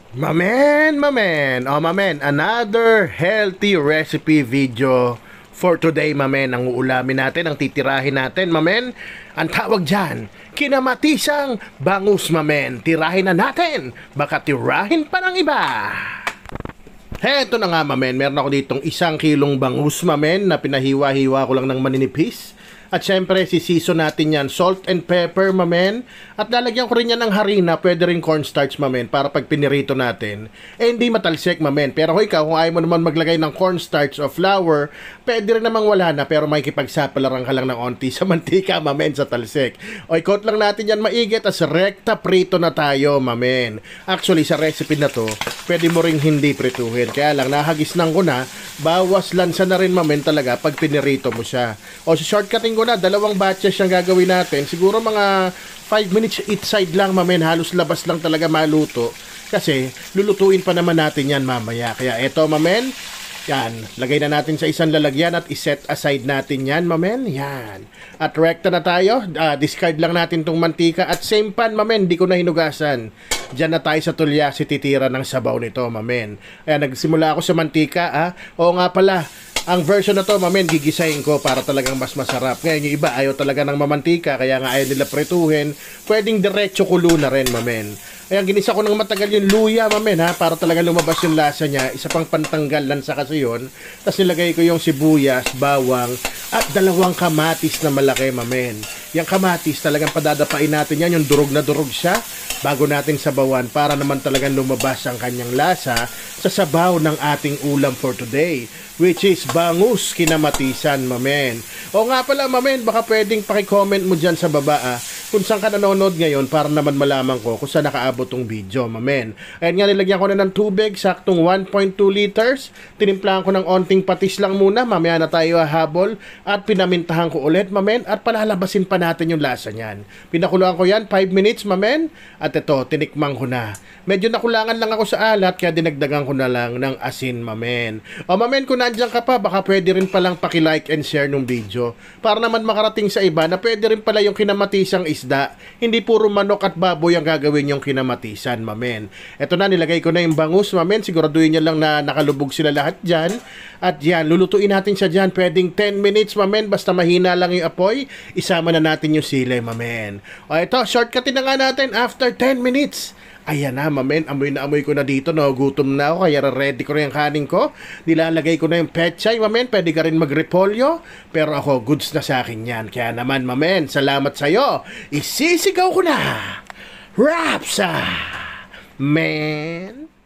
Mamen, another healthy recipe video for today, mamen. Ang uulamin natin, ang titirahin natin, mamen. Ang tawag dyan, kinamatisang bangus, mamen. Tirahin na natin, baka tirahin pa ng iba. Heto na nga, mamen. Meron ako ditong 1 kilong bangus, mamen, na pinahiwa-hiwa ko lang ng maninipis. At syempre, sisiso natin yan, salt and pepper, mamen. At lalagyan ko rin yan ng harina, pwede rin cornstarch, mamen, para pag pinirito natin, hindi matalsik, mamen. Pero kung ayaw mo naman maglagay ng cornstarch o flour, pwede rin namang wala na, pero may kipagsapalaran ka lang ng onti sa mantika, mamen, sa talsik. O ikot lang natin yan maigit, as rekta prito na tayo, mamen. Actually, sa recipe na to, pwede mo ring hindi prituhin. Kaya lang, nahagisnan ko na, bawas lansa na rin, mamen, talaga pag pinirito mo siya. O sa shortcutting ko na, 2 batches siyang gagawin natin. Siguro mga 5 minutes each side lang, mamen. Halos labas lang talaga maluto. Kasi, lulutuin pa naman natin yan mamaya. Kaya eto, mamen, yan. Lagay na natin sa isang lalagyan at iset aside natin yan, mamen. Yan. At rekta na tayo. Discard lang natin tong mantika. At same pan, mamen. Di ko na hinugasan. Diyan na tayo sa tulya si titira ng sabaw nito, mamen. Kaya nagsimula ako sa mantika, Oo nga pala. Ang version na to, mamen, gigisahin ko para talagang mas masarap. Ngayon, yung iba ayaw talaga ng mamantika, kaya nga ayaw nila pretuhin. Pwedeng diretso kulo na rin, mamen. Ayan, ginisa ko ng matagal yung luya, mamen, para talaga lumabas yung lasa niya. Isa pang pantanggal lansa kasi yun. Tapos nilagay ko yung sibuyas, bawang, at 2 kamatis na malaki, mamen. Yung kamatis, talagang padadapain natin yan, yung durog na durog siya, bago natin sabawan para naman talagang lumabas ang kanyang lasa sa sabaw ng ating ulam for today, which is bangus kinamatisan, mamen. O nga pala, mamen, baka pwedeng pakicomment mo dyan sa baba, kung saan ka nanonood ngayon para naman malaman ko kung saan nakaabot tong video, mamen. Ayan nga, nilagyan ko na ng tubig, saktong 1.2 liters. Tinimplahan ko ng onting patis lang muna, mamaya na tayo hahabol. At pinamintahan ko ulit, mamen, at palalabasin pa natin yung lasa niyan. Pinakuluan ko yan, 5 minutes, mamen. At ito, tinikmang ko na. Medyo nakulangan lang ako sa alat, kaya dinagdagan ko na lang ng asin, mamen. O mamen, kung nandiyan ka pa, baka pwede rin palang paki-like and share nung video. Para naman makarating sa iba na pwede rin pala yung kinamatisang isda. Hindi puro manok at baboy ang gagawin yung kinamatisan, mamen. Ito na, nilagay ko na yung bangus, mamen. Siguraduhin nyo lang na nakalubog sila lahat dyan. At yan, lulutuin natin siya dyan. Pwedeng 10 minutes, mamen. Basta mahina lang yung apoy. Isama na natin yung sili, mamen. O ito, shortcutin na nga natin after 10 minutes. Ayan na, mamen, amoy na amoy ko na dito, no? Gutom na ako, kaya ready ko na yung kanin ko. Nilalagay ko na yung pechay, mamen, pwede ka rin magrepolyo. Pero ako, goods na sa akin yan. Kaya naman, mamen, salamat sa'yo. Isisigaw ko na! Rapsa! Man!